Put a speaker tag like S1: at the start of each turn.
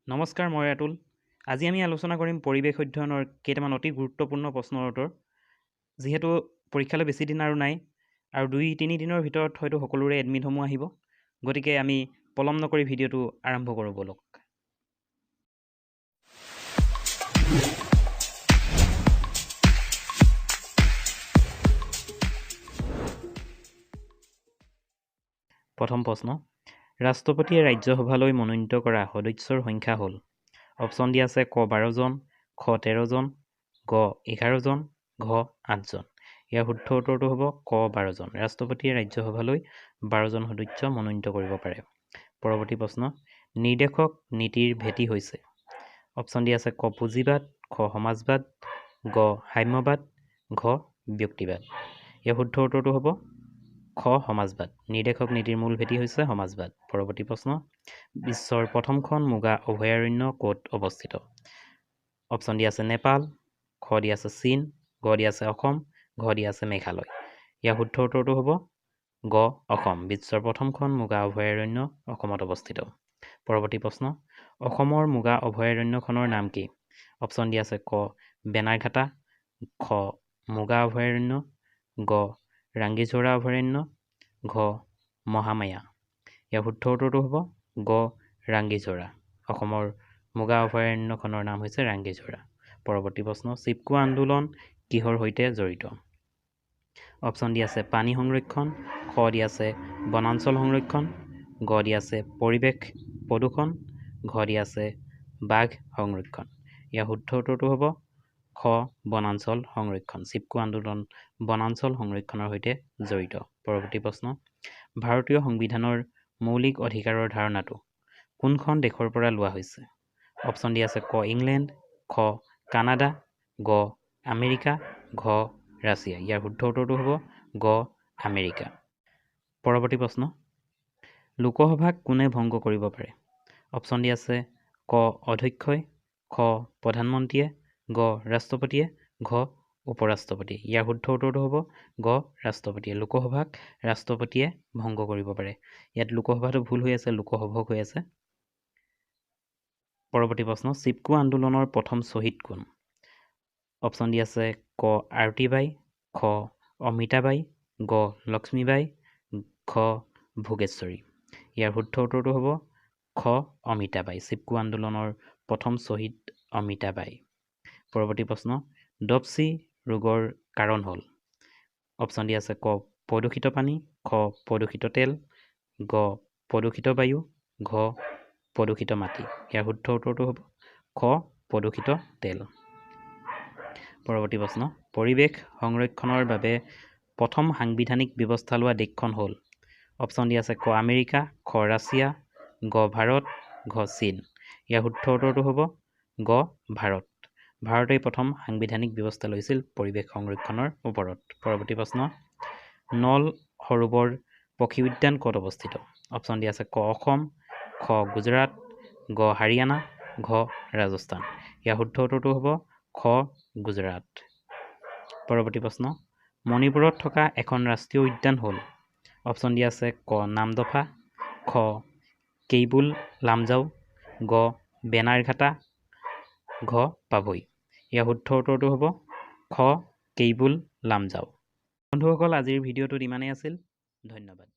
S1: নমস্কাৰ, মই ৰাতুল। আজি আমি আলোচনা কৰিম পৰিৱেশ অধ্যয়নৰ কেইটামান অতি গুৰুত্বপূৰ্ণ প্ৰশ্নৰ উত্তৰ। যিহেতু পৰীক্ষালৈ বেছি দিন আৰু নাই আৰু 2-3 দিনৰ ভিতৰত হয়তো সকলোৰে এডমিটসমূহ আহিব, গতিকে আমি পলম নকৰি ভিডিঅ'টো আৰম্ভ কৰোঁ ব'লক। প্ৰথম প্ৰশ্ন, ৰাষ্ট্ৰপতিয়ে ৰাজ্যসভালৈ মনোনীত কৰা সদস্যৰ সংখ্যা হ'ল। অপশ্যন দিয়া আছে ক 12 জন, খ 13 জন, গ 11 জন, ঘ 8 জন। ইয়াৰ শুদ্ধ উত্তৰটো হ'ব ক 12 জন। ৰাষ্ট্ৰপতিয়ে ৰাজ্যসভালৈ 12 জন সদস্য মনোনীত কৰিব পাৰে। পৰৱৰ্তী প্ৰশ্ন, নিৰ্দেশক নীতিৰ ভেটি হৈছে। অপশ্যন দিয়া আছে ক পুঁজিবাদ, খ সমাজবাদ, গ সাম্যবাদ, ঘ ব্যক্তিবাদ। ইয়াৰ শুদ্ধ উত্তৰটো হ'ব খ সমাজবাদ। নিৰ্দেশক নীতিৰ মূল ভেটি হৈছে সমাজবাদ। পৰৱৰ্তী প্ৰশ্ন, বিশ্বৰ প্ৰথমখন মুগা অভয়াৰণ্য ক'ত অৱস্থিত? অপশ্যন দিয়া আছে নেপাল, খ দিয়া আছে চীন, গ দিয়া আছে অসম, ঘ দিয়া আছে মেঘালয়। ইয়াৰ শুদ্ধ উত্তৰটো হ'ব গ অসম। বিশ্বৰ প্ৰথমখন মুগা অভয়াৰণ্য অসমত অৱস্থিত। পৰৱৰ্তী প্ৰশ্ন, অসমৰ মুগা অভয়াৰণ্যখনৰ নাম কি? অপশ্যন দিয়া আছে ক বেনাৰঘাটা, খ মুগা অভয়াৰণ্য, গ ৰাংগিঝোৰা অভয়াৰণ্য, ঘ মহামায়া। ইয়াৰ শুদ্ধ উত্তৰটো হ'ব গ ৰাংগিঝোৰা। অসমৰ মুগা অভয়াৰণ্যখনৰ নাম হৈছে ৰাংগিঝোৰা। পৰৱৰ্তী প্ৰশ্ন, চিপকো আন্দোলন কিহৰ সৈতে জড়িত? অপশ্যন দিয়া আছে পানী সংৰক্ষণ, খ দিয়া আছে বনাঞ্চল সংৰক্ষণ, গ দিয়া আছে পৰিৱেশ প্ৰদূষণ, ঘ দিয়া আছে বাঘ সংৰক্ষণ। ইয়াৰ শুদ্ধ উত্তৰটো হ'ব খ বনাঞ্চল সংৰক্ষণ। চিপকো আন্দোলন বনাঞ্চল সংৰক্ষণৰ সৈতে জড়িত। পৰৱৰ্তী প্ৰশ্ন, ভাৰতীয় সংবিধানৰ মৌলিক অধিকাৰৰ ধাৰণাটো কোনখন দেশৰ পৰা লোৱা হৈছে? অপশ্যন দিয়া আছে ক ইংলেণ্ড, খ কানাডা, গ আমেৰিকা, ঘ ৰাছিয়া। ইয়াৰ শুদ্ধ উত্তৰটো হ'ব গ আমেৰিকা। পৰৱৰ্তী প্ৰশ্ন, লোকসভাক কোনে ভংগ কৰিব পাৰে? অপশ্যন দিয়া আছে ক অধ্যক্ষই, খ প্ৰধানমন্ত্ৰীয়ে, গ ৰাষ্ট্ৰপতিয়ে, ঘ উপৰাষ্ট্ৰপতিয়ে। ইয়াৰ শুদ্ধ উত্তৰটো হ'ব গ ৰাষ্ট্ৰপতিয়ে। লোকসভাক ৰাষ্ট্ৰপতিয়ে ভংগ কৰিব পাৰে। ইয়াত লোকসভাটো ভুল হৈ আছে, লোকসভক হৈ আছে। পৰৱৰ্তী প্ৰশ্ন, চিপকো আন্দোলনৰ প্ৰথম শ্বহীদ কোন? অপশ্যন দিয়া আছে ক আৰতিবাই, খ অমিতাবাই, গ লক্ষ্মীবাই, ঘ ভোগেশ্বৰী। ইয়াৰ শুদ্ধ উত্তৰটো হ'ব খ অমিতাবাই। চিপকো আন্দোলনৰ প্ৰথম শ্বহীদ অমিতাবাই। পৰৱৰ্তী প্ৰশ্ন, ডপচি ৰোগৰ কাৰণ হ'ল। অপশ্যন দিয়া আছে ক প্ৰদূষিত পানী, খ প্ৰদূষিত তেল, গ প্ৰদূষিত বায়ু, ঘ প্ৰদূষিত মাটি। ইয়াৰ শুদ্ধ উত্তৰটো হ'ব খ প্ৰদূষিত তেল। পৰৱৰ্তী প্ৰশ্ন, পৰিৱেশ সংৰক্ষণৰ বাবে প্ৰথম সাংবিধানিক ব্যৱস্থা লোৱা দেশখন হ'ল। অপশ্যন দিয়া আছে ক আমেৰিকা, খ ৰাছিয়া, গ ভাৰত, ঘ চীন। ইয়াৰ শুদ্ধ উত্তৰটো হ'ব গ ভাৰত। ভাৰতেই প্ৰথম সাংবিধানিক ব্যৱস্থা লৈছিল পৰিৱেশ সংৰক্ষণৰ ওপৰত। পৰৱৰ্তী প্ৰশ্ন, নল সৰোবৰ পক্ষী উদ্যান ক'ত অৱস্থিত? অপশ্যন দিয়া আছে ক অসম, খ গুজৰাট, গ হাৰিয়ানা, ঘ ৰাজস্থান। ইয়াৰ শুদ্ধ উত্তৰটো হ'ব খ গুজৰাট। পৰৱৰ্তী প্ৰশ্ন, মণিপুৰত থকা এখন ৰাষ্ট্ৰীয় উদ্যান হ'ল। অপশ্যন দিয়া আছে ক নামদফা, খ কেইবুল লামজাও, গ বেনাৰঘাটা, ঘ পাভৈ। ইয়াৰ শুদ্ধ উত্তৰটো হ'ব খ কেইবুল লামজাও। বন্ধুসকল, আজিৰ ভিডিঅ'টোত ইমানেই আছিল। ধন্যবাদ।